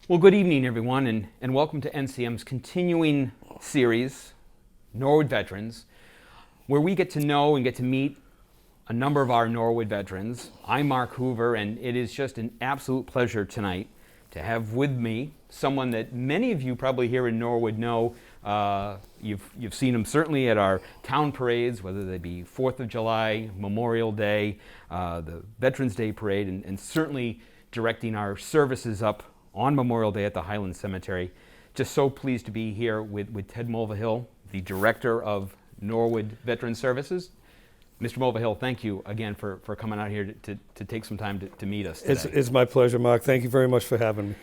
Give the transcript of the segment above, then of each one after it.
Well, good evening, everyone, and welcome to NCM's continuing series, Norwood Veterans, where we get to know and get to meet a number of our Norwood veterans. I'm Mark Hoover, and it is just an absolute pleasure tonight to have with me someone that many of you probably here in Norwood know. You've seen him certainly at our town parades, whether they be 4th of July, Memorial Day, the Veterans Day Parade, and certainly directing our services up on Memorial Day at the Highland Cemetery. Just so pleased to be here with Ted Mulvehill, the Director of Norwood Veteran Services. Mr. Mulvehill, thank you again for coming out here to take some time to meet us today. It's my pleasure, Mark. Thank you very much for having me.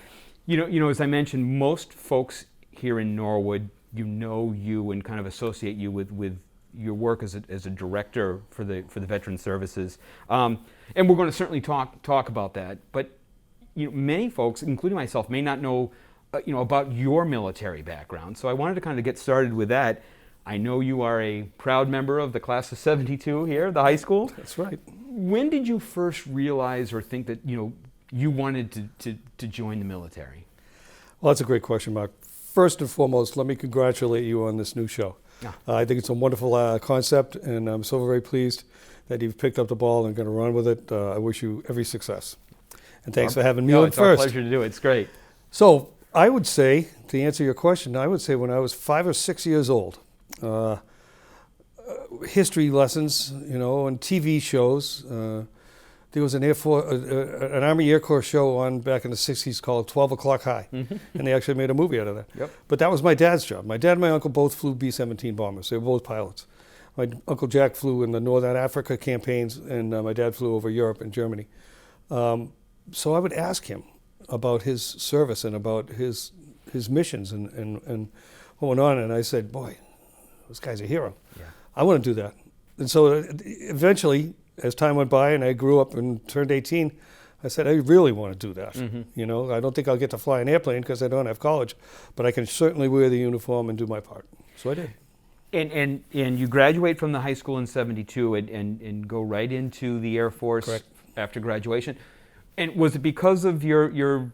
You know, as I mentioned, most folks here in Norwood, know you and kind of associate you with your work as a director for the Veteran Services, and we're going to certainly talk about that. But many folks, including myself, may not know about your military background. So I wanted to kind of get started with that. I know you are a proud member of the class of '72 here at the high school. That's right. When did you first realize or think that you wanted to join the military? Well, that's a great question, Mark. First and foremost, let me congratulate you on this new show. Yeah. I think it's a wonderful concept, and I'm so very pleased that you've picked up the ball and going to run with it. I wish you every success. And thanks for having me on it's first. It's our pleasure to do it. It's great. So I would say, to answer your question, I would say when I was 5 or 6 years old, history lessons, and TV shows. There was an Army Air Corps show on back in the 60s called 12 O'Clock High, and they actually made a movie out of that. Yep. But that was my dad's job. My dad and my uncle both flew B-17 bombers. They were both pilots. My Uncle Jack flew in the Northern Africa campaigns, and my dad flew over Europe and Germany. So I would ask him about his service and about his missions and what went on, and I said, boy, this guy's a hero. Yeah. I want to do that. And so eventually, as time went by and I grew up and turned 18, I said, I really want to do that. Mm-hmm. I don't think I'll get to fly an airplane because I don't have college, but I can certainly wear the uniform and do my part. So I did. And you graduate from the high school in '72 and go right into the Air Force. Correct. After graduation. And was it because of your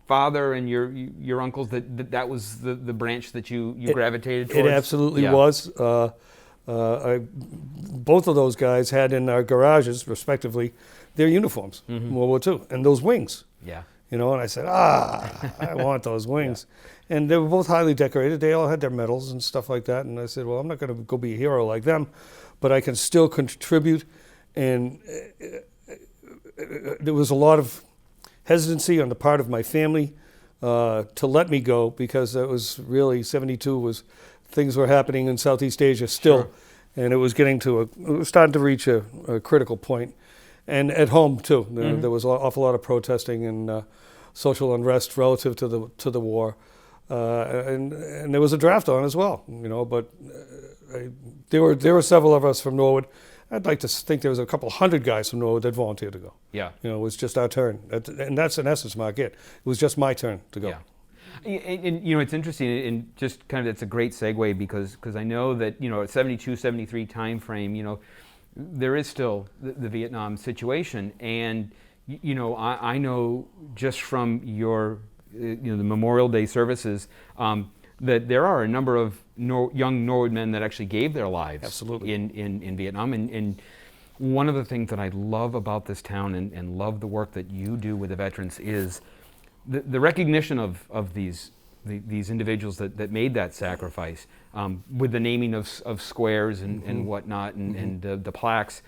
father and your uncles that was the branch that you gravitated towards? It absolutely was. Both of those guys had in our garages, respectively, their uniforms in World War II, and those wings. Yeah. And I said, I want those wings. Yeah. And they were both highly decorated. They all had their medals and stuff like that. And I said, well, I'm not going to go be a hero like them, but I can still contribute. And there was a lot of hesitancy on the part of my family to let me go, because it was really, '72 things were happening in Southeast Asia still. Sure. And it was starting to reach a critical point. And at home too, there was an awful lot of protesting and social unrest relative to the war. And there was a draft on as well, but there were several of us from Norwood. I'd like to think there was a couple hundred guys from Norwood that volunteered to go. Yeah. It was just our turn. And that's in essence, Mark, it. It was just my turn to go. Yeah. And it's interesting, and just kind of it's a great segue because I know that, at 72, 73 time frame, there is still the Vietnam situation. And, I know just from your, the Memorial Day services, that there are a number of young Norwood men that actually gave their lives Absolutely. in Vietnam. And one of the things that I love about this town and love the work that you do with the veterans is the recognition of these individuals that made that sacrifice, with the naming of squares and whatnot and the plaques.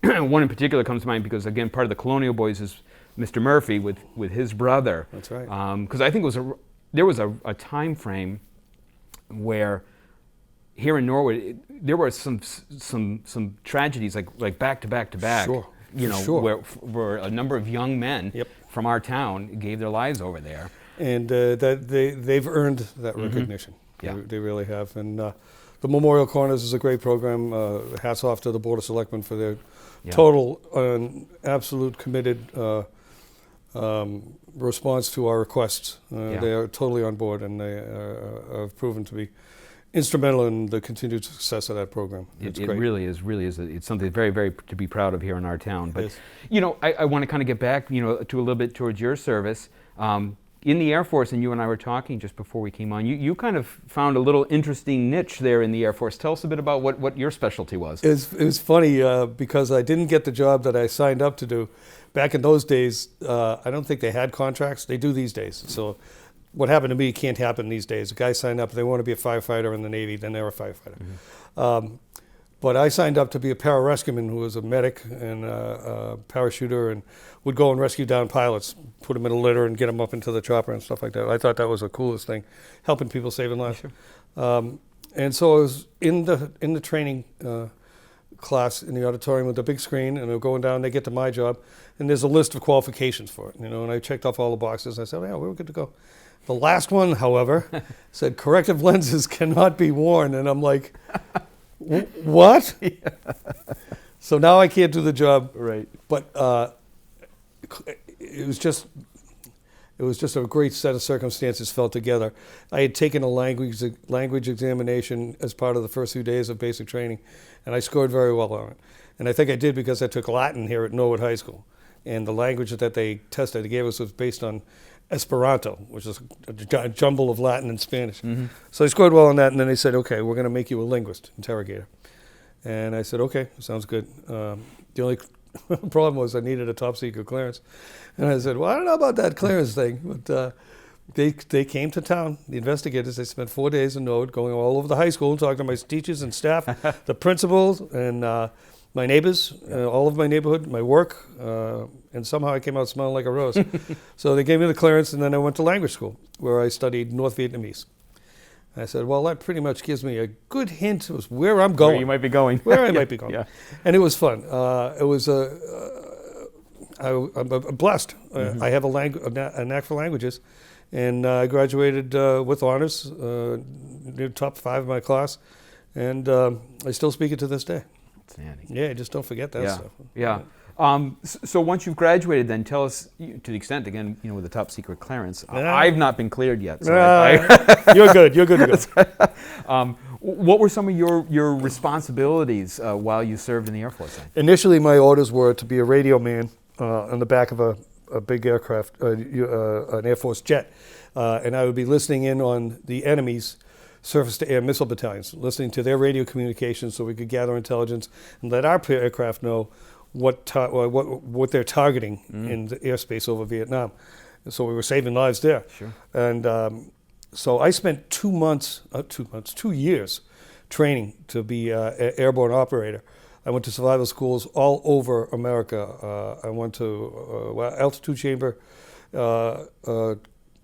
One in particular comes to mind because, again, part of the Colonial Boys is Mr. Murphy with his brother. That's right. Because I think there was a time frame where here in Norwood there were some tragedies like back to back. Sure. Sure. Where a number of young men from our town gave their lives over there. And that they've earned that recognition. Yeah. They really have. And the Memorial Corners is a great program. Hats off to the Board of Selectmen for their total and absolute committed response to our requests. They are totally on board, and they have proven to be instrumental in the continued success of that program. It really is. It's something very, very to be proud of here in our town. But Yes. I want to kind of get back, to a little bit towards your service. in the Air Force, and you and I were talking just before we came on, you kind of found a little interesting niche there in the Air Force. Tell us a bit about what your specialty was. It was funny because I didn't get the job that I signed up to do. Back in those days, I don't think they had contracts. They do these days. So what happened to me can't happen these days. A guy signed up, they want to be a firefighter in the Navy, then they're a firefighter. Mm-hmm. But I signed up to be a pararescueman who was a medic and a parachuter and would go and rescue down pilots, put them in a litter and get them up into the chopper and stuff like that. I thought that was the coolest thing, helping people, saving lives. Sure. And so I was in the training class in the auditorium with the big screen, and they're going down, they get to my job, and there's a list of qualifications for it, and I checked off all the boxes. I said, yeah, we were good to go. The last one, however, said corrective lenses cannot be worn, and I'm like, what? Yeah. So now I can't do the job. Right. But it was just a great set of circumstances fell together. I had taken a language examination as part of the first few days of basic training, and I scored very well on it. And I think I did because I took Latin here at Norwood High School, and the language that they gave us was based on Esperanto, which is a jumble of Latin and Spanish. Mm-hmm. So I scored well on that, and then they said, okay, we're going to make you a linguist, interrogator. And I said, okay, sounds good. The only problem was I needed a top secret clearance. And I said, well, I don't know about that clearance thing. But they came to town, the investigators. They spent 4 days in Norwood going all over the high school, talking to my teachers and staff, the principals, and my neighbors, all of my neighborhood, my work, and somehow I came out smelling like a rose. So they gave me the clearance, and then I went to language school, where I studied North Vietnamese. And I said, well, that pretty much gives me a good hint of where I'm going. Where you might be going. Where I might be going. Yeah. And it was fun. I'm blessed. Mm-hmm. I have a knack for languages, and I graduated with honors, near top 5 of my class, and I still speak it to this day. Outstanding. Yeah, just don't forget that stuff. Yeah. So once you've graduated, then tell us, to the extent, again, with the top secret clearance, I've not been cleared yet. So You're good. You're good to go. What were some of your responsibilities while you served in the Air Force then? Initially, my orders were to be a radio man on the back of a big aircraft, an Air Force jet, and I would be listening in on the enemy's surface-to-air missile battalions, listening to their radio communications so we could gather intelligence and let our aircraft know what they're targeting in the airspace over Vietnam. And so we were saving lives there. Sure. And so I spent 2 years training to be an airborne operator. I went to survival schools all over America. I went to altitude chamber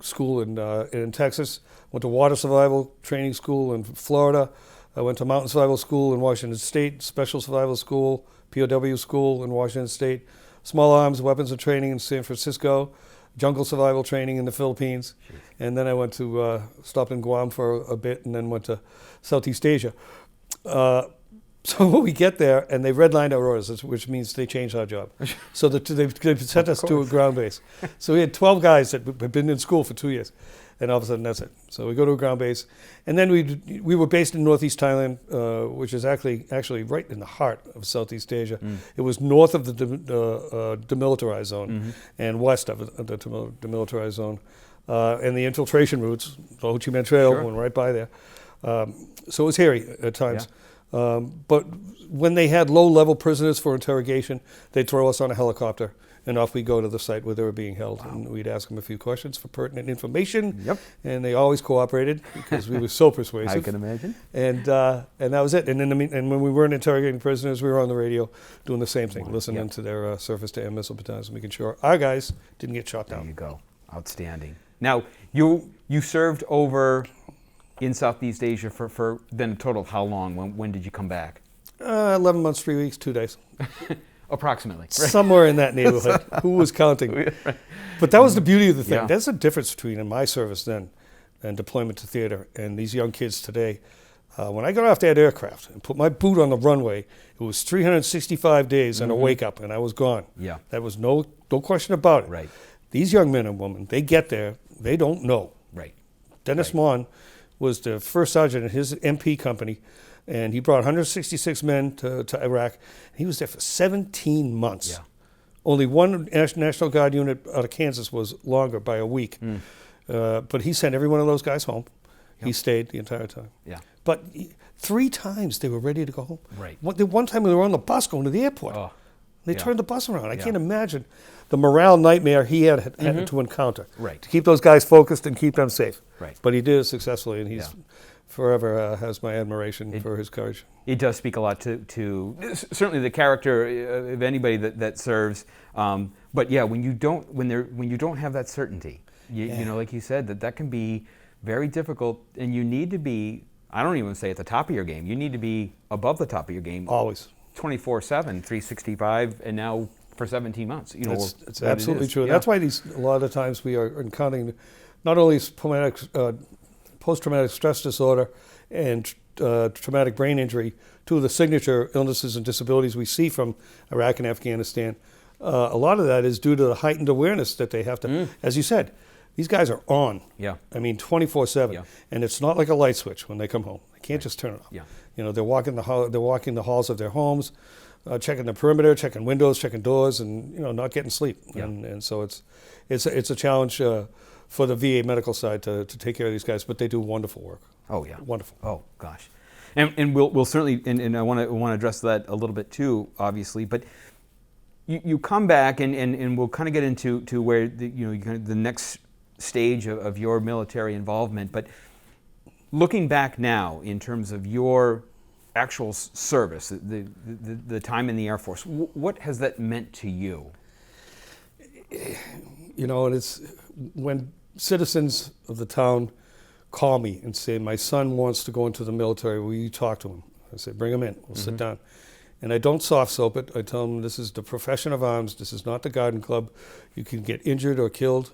school in Texas. Went to water survival training school in Florida. I went to mountain survival school in Washington State, special survival school, POW school in Washington State, small arms weapons and training in San Francisco, jungle survival training in the Philippines. Jeez. And then I went to, stopped in Guam for a bit and then went to Southeast Asia. So we get there and they redlined our orders, which means they changed our job. So they sent us to a ground base. So we had 12 guys that had been in school for 2 years. And all of a sudden, that's it. So we go to a ground base. And then we were based in northeast Thailand, which is actually right in the heart of Southeast Asia. Mm. It was north of the demilitarized zone and west of the demilitarized zone. And the infiltration routes, the Ho Chi Minh Trail, went right by there. So it was hairy at times. Yeah. But when they had low-level prisoners for interrogation, they'd throw us on a helicopter. And off we go to the site where they were being held. Wow. And we'd ask them a few questions for pertinent information. Yep. And they always cooperated because we were so persuasive. I can imagine. And that was it. And when we weren't interrogating prisoners, we were on the radio doing the same thing, listening to their surface-to-air missile battalions, making sure our guys didn't get shot down. There you go. Outstanding. Now, you served over in Southeast Asia for then a total of how long? When did you come back? 11 months, 3 weeks, 2 days. Approximately. Right. Somewhere in that neighborhood. Who was counting? But that was the beauty of the thing. Yeah. That's the difference between in my service then and deployment to theater and these young kids today. When I got off that aircraft and put my boot on the runway, it was 365 days and a wake up, and I was gone. Yeah. That was no question about it. Right. These young men and women, they get there, they don't know. Right. Dennis Mon was the first sergeant in his MP company, and he brought 166 men to Iraq. He was there for 17 months Only one National Guard unit out of Kansas was longer by a week. But he sent every one of those guys home. He stayed the entire time. Yeah. But 3 times they were ready to go home. Right. One time they were on the bus going to the airport. Oh, They yeah. turned the bus around. I can't imagine the morale nightmare he had to encounter. Right. To keep those guys focused and keep them safe. Right. But he did it successfully, and he's forever has my admiration for his courage. It does speak a lot to certainly the character of anybody that serves. But yeah, when you don't have that certainty, you know, like you said, that can be very difficult, and you need to be, I don't even say at the top of your game, you need to be above the top of your game. Always. 24/7, 365, and now for 17 months. You know, It's absolutely true. Yeah. That's why a lot of the times we are encountering not only post-traumatic stress disorder and traumatic brain injury, two of the signature illnesses and disabilities we see from Iraq and Afghanistan. A lot of that is due to the heightened awareness that they have to, as you said, these guys are on. Yeah. I mean, 24/7, Yeah. and it's not like a light switch when they come home. They can't just turn it off. Yeah. You know, they're walking the halls of their homes, checking the perimeter, checking windows, checking doors, and not getting sleep. Yeah. And so it's a challenge for the VA medical side to take care of these guys, but they do wonderful work. Oh yeah. Wonderful. Oh gosh. And we'll certainly and I want to address that a little bit too, obviously, but. You come back and we'll kind of get into where the next stage of your military involvement. But looking back now in terms of your actual service, the time in the Air Force, what has that meant to you? And it's when citizens of the town call me and say, my son wants to go into the military, will you talk to him? I say, bring him in, we'll sit down. And I don't soft soap it. I tell them this is the profession of arms. This is not the garden club. You can get injured or killed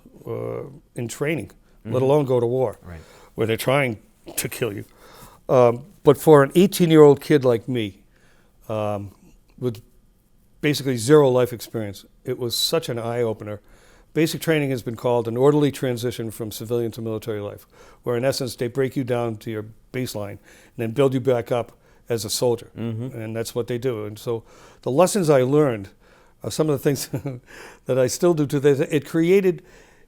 in training, let alone go to war, Right. where they're trying to kill you. But for an 18-year-old kid like me, with basically zero life experience, it was such an eye-opener. Basic training has been called an orderly transition from civilian to military life, where in essence they break you down to your baseline and then build you back up as a soldier, and that's what they do. And so the lessons I learned are some of the things that I still do today. It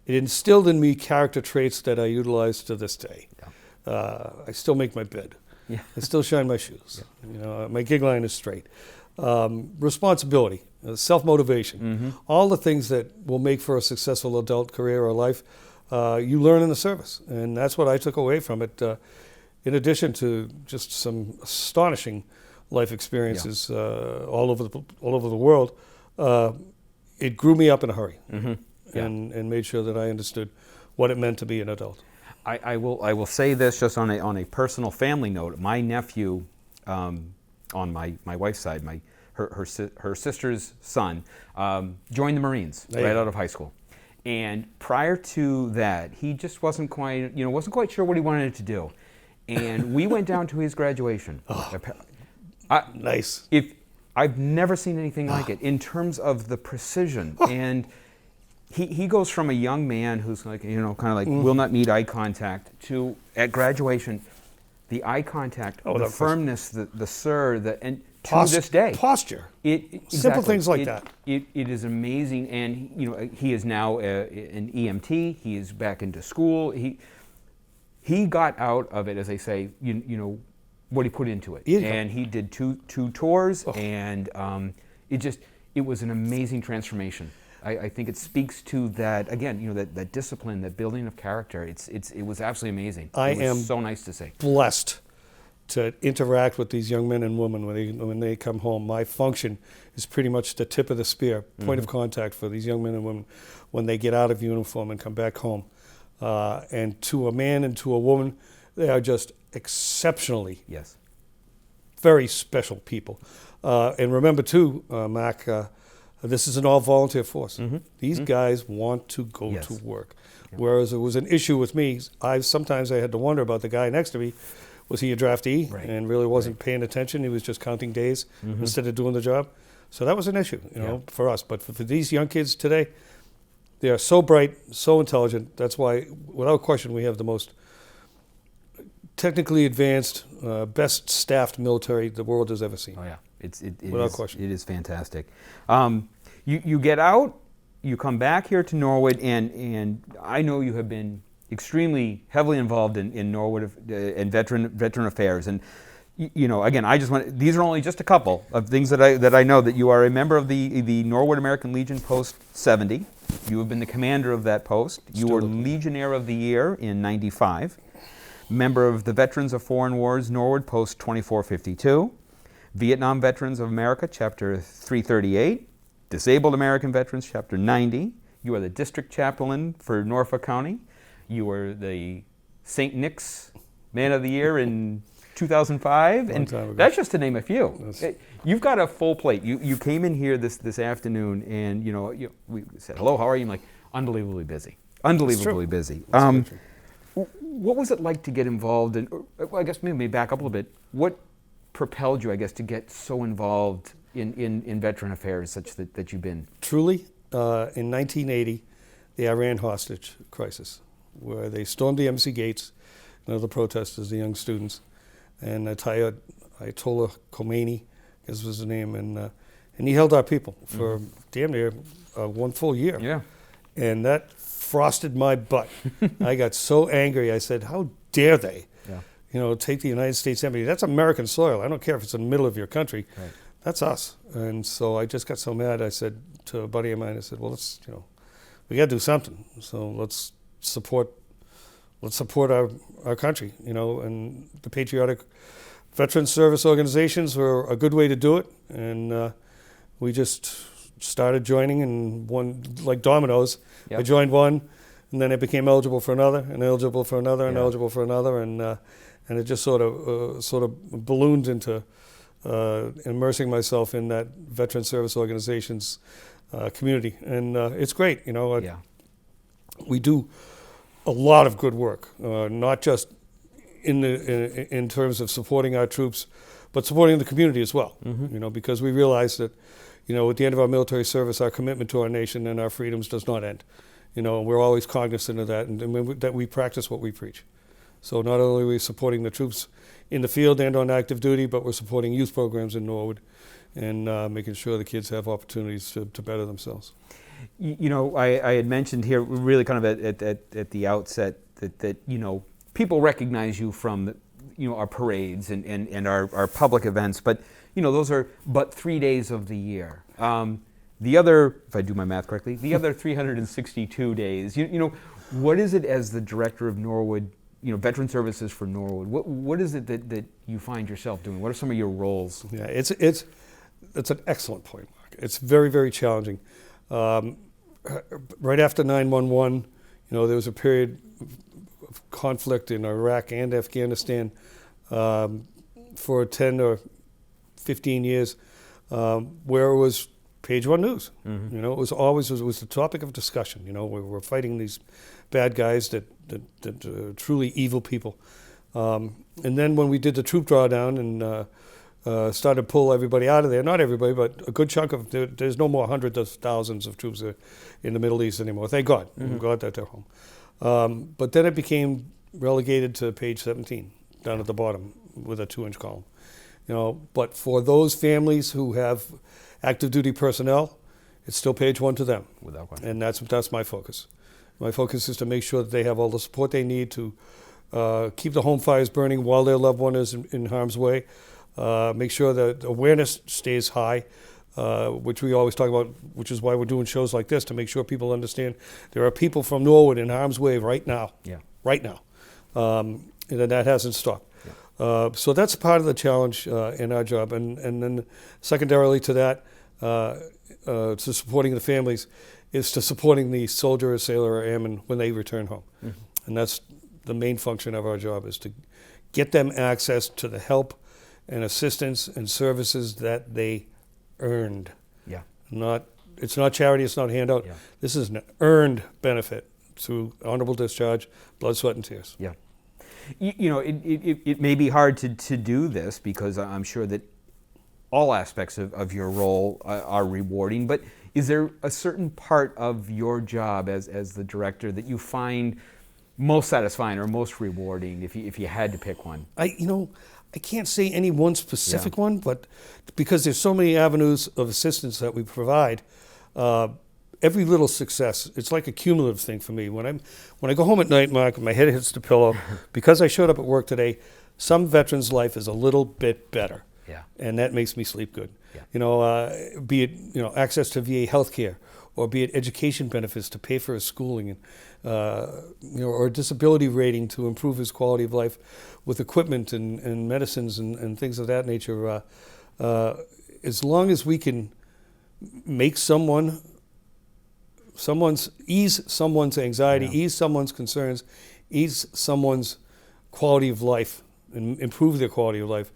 instilled in me character traits that I utilize to this day. Yeah. I still make my bed. Yeah. I still shine my shoes. Yeah. My gig line is straight. Responsibility, self-motivation, all the things that will make for a successful adult career or life, you learn in the service. And that's what I took away from it. In addition to just some astonishing life experiences all over the world, it grew me up in a hurry, and made sure that I understood what it meant to be an adult. I will say this just on a personal family note. My nephew, on my wife's side, her sister's son, joined the Marines right out of high school. And prior to that, he just wasn't quite sure what he wanted to do. And we went down to his graduation. Nice. I've never seen anything like it in terms of the precision. And he goes from a young man who's like, kind of like will not meet eye contact to at graduation, the eye contact, the firmness, the sir, and to this day. Posture. Simple things like that. It is amazing. And he is now an EMT. He is back into school. He got out of it, as they say, what he put into it. And he did two tours, and it was an amazing transformation. I think it speaks to that, again, that discipline, that building of character. It was absolutely amazing. It was so nice to see. Blessed to interact with these young men and women when they come home. My function is pretty much the tip of the spear, point of contact for these young men and women when they get out of uniform and come back home. And to a man and to a woman, they are just exceptionally very special people. And remember too, Mac, this is an all-volunteer force. These guys want to go to work. Whereas it was an issue with me, sometimes I had to wonder about the guy next to me. Was he a draftee and really wasn't paying attention? He was just counting days instead of doing the job. So that was an issue, for us. But for these young kids today, they are so bright, so intelligent. That's why, without question, we have the most technically advanced, best staffed military the world has ever seen. Oh yeah, without question. It is fantastic. You get out, you come back here to Norwood, and I know you have been extremely heavily involved in Norwood and veteran affairs. And again, these are only just a couple of things that I know. That you are a member of the Norwood American Legion Post 70. You have been the commander of that post. You were Legionnaire of the Year in '95. Member of the Veterans of Foreign Wars Norwood Post 2452. Vietnam Veterans of America, Chapter 338. Disabled American Veterans, Chapter 90. You are the district chaplain for Norfolk County. You were the St. Nick's Man of the Year in 2005, and that's just to name a few. You've got a full plate. You came in here this afternoon, and we said hello. How are you? I'm like, unbelievably busy. Unbelievably busy. What was it like to get involved in? I guess maybe back up a little bit. What propelled you, I guess, to get so involved in veteran affairs, such that you've been? Truly, in 1980, the Iran hostage crisis, where they stormed the embassy gates, the protesters, the young students, and Ayatollah Khomeini, as was his name, and he held our people for damn near 1 full year. Yeah. And that frosted my butt. I got so angry. I said, "How dare they? Take the United States Embassy? That's American soil. I don't care if it's in the middle of your country. Right. That's us." And so I just got so mad. I said to a buddy of mine, I said, "Well, we got to do something. So let's support our country, and the patriotic veteran service organizations were a good way to do it." And we just started joining, and one, like dominoes. Yep. I joined one, and then I became eligible for another, and eligible for another, and eligible for another, and it just sort of ballooned into immersing myself in that veteran service organizations community, and it's great. We do a lot of good work, not just in terms of supporting our troops, but supporting the community as well. Because we realize that, at the end of our military service, our commitment to our nation and our freedoms does not end. We're always cognizant of that, and that we practice what we preach. So not only are we supporting the troops in the field and on active duty, but we're supporting youth programs in Norwood and making sure the kids have opportunities to better themselves. I had mentioned here really kind of at the outset that people recognize you from our parades and our public events, but those are but 3 days of the year. The other, if I do my math correctly, the other 362 days, what is it as the director of Norwood, Veteran Services for Norwood? What is it that you find yourself doing? What are some of your roles? Yeah, it's an excellent point, Mark. It's very, very challenging. Right after 9/11, there was a period of conflict in Iraq and Afghanistan for 10 or 15 years, where it was page one news. It was always the topic of discussion. We were fighting these bad guys that truly evil people. And then when we did the troop drawdown and started to pull everybody out of there, not everybody, but a good chunk of there's no more hundreds of thousands of troops in the Middle East anymore. Thank God. Thank God that they're home. But then it became relegated to page 17, down at the bottom with a 2-inch column. But for those families who have active duty personnel, it's still page 1 to them. Without question. And that's my focus. My focus is to make sure that they have all the support they need to keep the home fires burning while their loved one is in harm's way. Make sure that awareness stays high, which we always talk about, which is why we're doing shows like this, to make sure people understand there are people from Norwood in harm's way right now. Yeah. Right now. And that hasn't stopped. Yeah. So that's part of the challenge in our job. And then secondarily to that, to supporting the families, is to supporting the soldier or sailor or airman when they return home. And that's the main function of our job, is to get them access to the help and assistance and services that they earned. Yeah. It's not charity, it's not handout. Yeah. This is an earned benefit through honorable discharge, blood, sweat, and tears. Yeah. It may be hard to do this, because I'm sure that all aspects of your role are rewarding, but is there a certain part of your job as the director that you find most satisfying or most rewarding, if you had to pick one? I can't say any one specific one, but because there's so many avenues of assistance that we provide, Every little success, it's like a cumulative thing for me. When I go home at night, Mark, and my head hits the pillow, because I showed up at work today, some veteran's life is a little bit better. Yeah. And that makes me sleep good. Yeah. Be it access to VA health care, or be it education benefits to pay for his schooling, and or disability rating to improve his quality of life with equipment and medicines and things of that nature. As long as we can make ease someone's anxiety, ease someone's concerns, ease someone's quality of life, and improve their quality of life,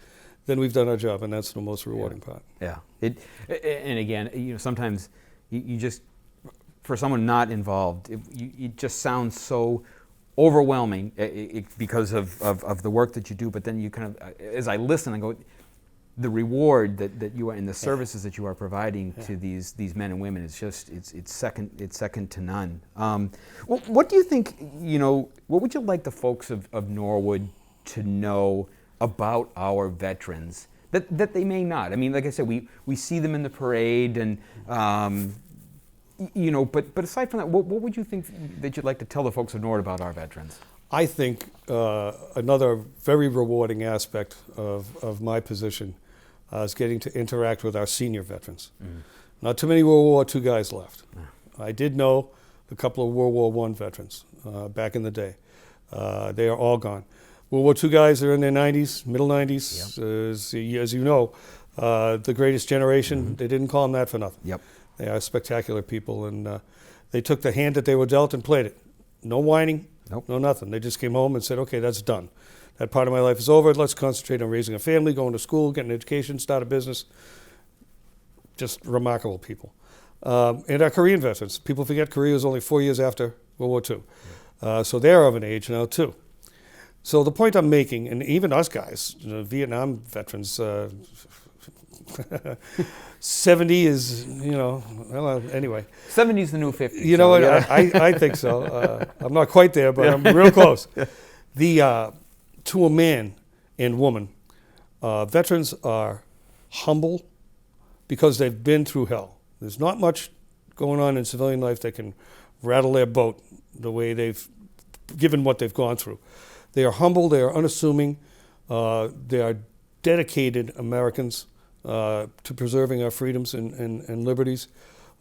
then we've done our job, and that's the most rewarding part. Yeah. And again, sometimes you just, for someone not involved, it just sounds so overwhelming because of the work that you do. But then you kind of, as I listen, I go, the reward that you are in the services that you are providing to these men and women is just it's second to none. What do you think? What would you like the folks of Norwood to know about our veterans that they may not? I mean, like I said, we see them in the parade, and but aside from that, what would you think that you'd like to tell the folks of Norwood about our veterans? I think another very rewarding aspect of my position is getting to interact with our senior veterans. Mm-hmm. Not too many World War II guys left. I did know a couple of World War I veterans back in the day. They are all gone. World War II guys are in their 90s, middle 90s. Yep. As you know, the greatest generation, mm-hmm. They didn't call them that for nothing. Yep. They are spectacular people, and they took the hand that they were dealt and played it. No whining, nope. No nothing. They just came home and said, okay, that's done. That part of my life is over. Let's concentrate on raising a family, going to school, getting an education, start a business. Just remarkable people. And our Korean veterans. People forget Korea was only 4 years after World War II. Yeah. So they're of an age now, too. So the point I'm making, and even us guys, Vietnam veterans, 70 is, well, anyway. 70 is the new 50. You know what? Yeah. I think so. I'm not quite there, but I'm real close. To a man and woman, veterans are humble because they've been through hell. There's not much going on in civilian life that can rattle their boat the way they've, given what they've gone through. They are humble, they are unassuming, they are dedicated Americans to preserving our freedoms and liberties.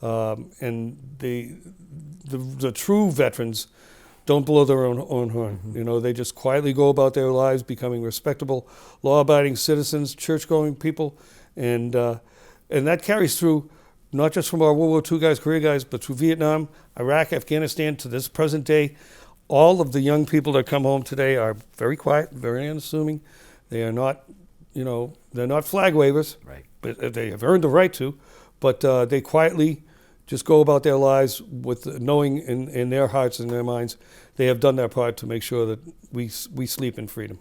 And the true veterans don't blow their own horn. Mm-hmm. They just quietly go about their lives, becoming respectable, law-abiding citizens, church-going people, and that carries through not just from our World War II guys, Korea guys, but through Vietnam, Iraq, Afghanistan, to this present day. All of the young people that come home today are very quiet, very unassuming. They are not, they're not flag wavers, right? But they have earned the right to. But they quietly just go about their lives with knowing in their hearts and their minds they have done their part to make sure that we sleep in freedom.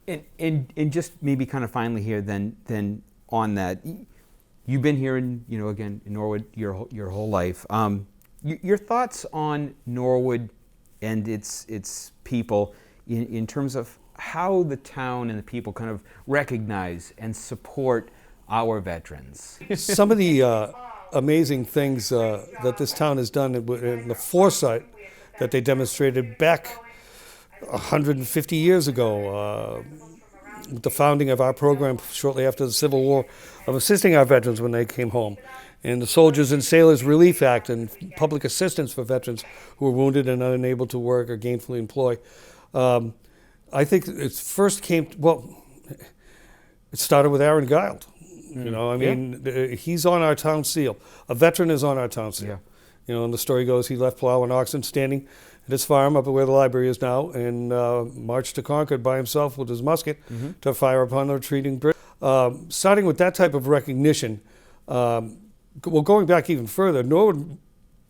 And just maybe kind of finally here then on that, you've been here in Norwood your whole life. Your thoughts on Norwood and its people in terms of how the town and the people kind of recognize and support our veterans. Some of the amazing things that this town has done and the foresight that they demonstrated back 150 years ago with the founding of our program shortly after the Civil War of assisting our veterans when they came home, and the Soldiers and Sailors Relief Act and public assistance for veterans who were wounded and unable to work or gainfully employ. I think it first came, it started with Aaron Gild. He's on our town seal. A veteran is on our town seal. Yeah. And the story goes he left plow and oxen standing at his farm up where the library is now and marched to Concord by himself with his musket to fire upon the retreating British. Starting with that type of recognition, going back even further, Norwood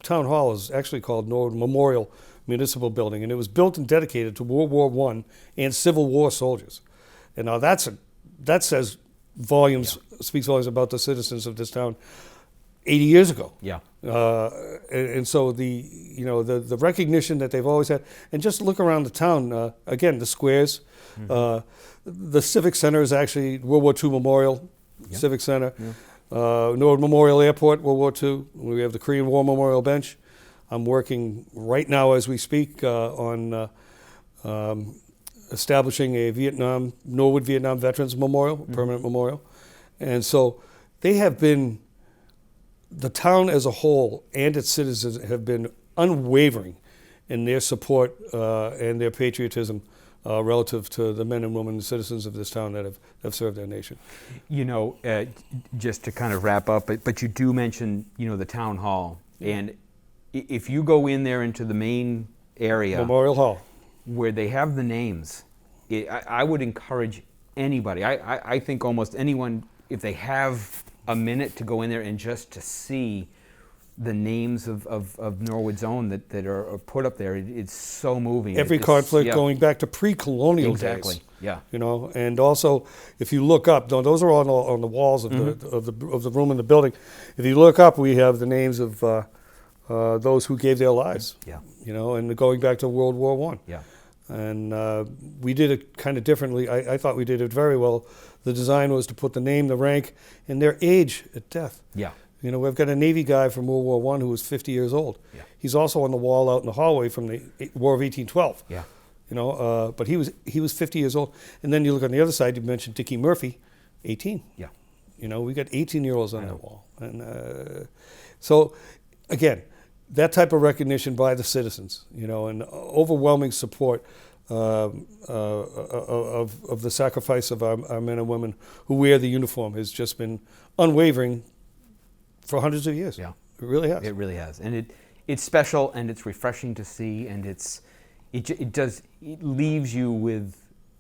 Town Hall is actually called Norwood Memorial Municipal Building, and it was built and dedicated to World War I and Civil War soldiers. And now that says volumes, speaks volumes about the citizens of this town 80 years ago. Yeah. And so the recognition that they've always had, and just look around the town, again, the squares, the Civic Center is actually World War II Memorial Civic Center. Norwood Memorial Airport, World War II. We have the Korean War Memorial Bench. I'm working right now as we speak on establishing a Norwood Vietnam Veterans Memorial, permanent memorial. And so they have been, the town as a whole and its citizens have been unwavering in their support and their patriotism relative to the men and women citizens of this town that have served their nation. You know, just to kind of wrap up, but you do mention, you know, the town hall. And if you go in there into the main area, Memorial Hall, where they have the names, I would encourage anybody, I think almost anyone, if they have a minute to go in there and just to see the names of Norwood's own that are put up there, it's so moving. Every conflict going back to pre-colonial days. Exactly. Yeah. You know, and also if you look up, those are on the walls of the room in the building. If you look up, we have the names of those who gave their lives. Yeah. You know, and going back to World War I. Yeah. And we did it kind of differently. I thought we did it very well. The design was to put the name, the rank, and their age at death. Yeah. You know, we've got a Navy guy from World War I who was 50 years old. Yeah. He's also on the wall out in the hallway from the War of 1812. Yeah. You know, but he was 50 years old. And then you look on the other side, you mentioned Dickie Murphy, 18. Yeah. You know, we got 18-year-olds on that wall. And so, again, that type of recognition by the citizens, you know, and overwhelming support of the sacrifice of our men and women who wear the uniform has just been unwavering for hundreds of years. Yeah. It really has. It really has. And it's special and it's refreshing to see, and it leaves you with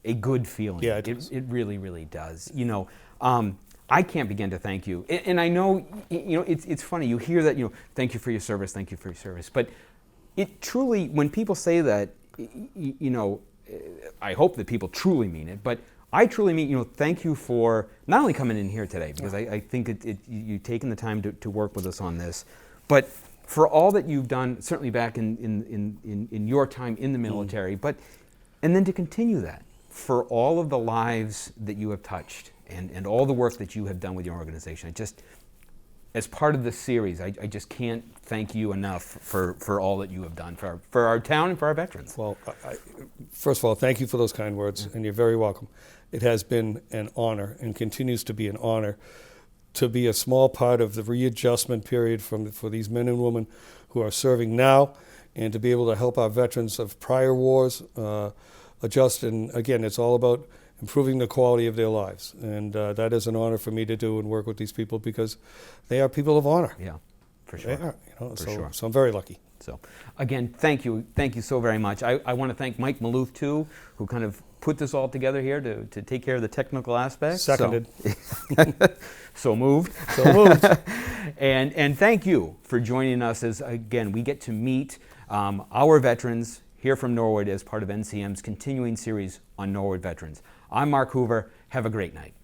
a good feeling. Yeah, it really, really does. You know, I can't begin to thank you. And I know, you know, it's funny, you hear that, you know, thank you for your service, thank you for your service. But it truly, when people say that, you know, I hope that people truly mean it, but I truly mean, you know, thank you for not only coming in here today, because I think you've taken the time to work with us on this, but for all that you've done, certainly back in your time in the military, and then to continue that, for all of the lives that you have touched and all the work that you have done with your organization. As part of this series, I just can't thank you enough for all that you have done for our town and for our veterans. Well, first of all, thank you for those kind words, and you're very welcome. It has been an honor and continues to be an honor to be a small part of the readjustment period for these men and women who are serving now, and to be able to help our veterans of prior wars adjust. And again, it's all about improving the quality of their lives. And that is an honor for me to do and work with these people, because they are people of honor. Yeah, for sure. They are, you know, for sure. So I'm very lucky. So again, thank you so very much. I want to thank Mike Maloof too, who kind of put this all together here to take care of the technical aspects. Seconded. So moved. So moved. And thank you for joining us as, again, we get to meet our veterans here from Norwood as part of NCM's continuing series on Norwood veterans. I'm Mark Hoover. Have a great night.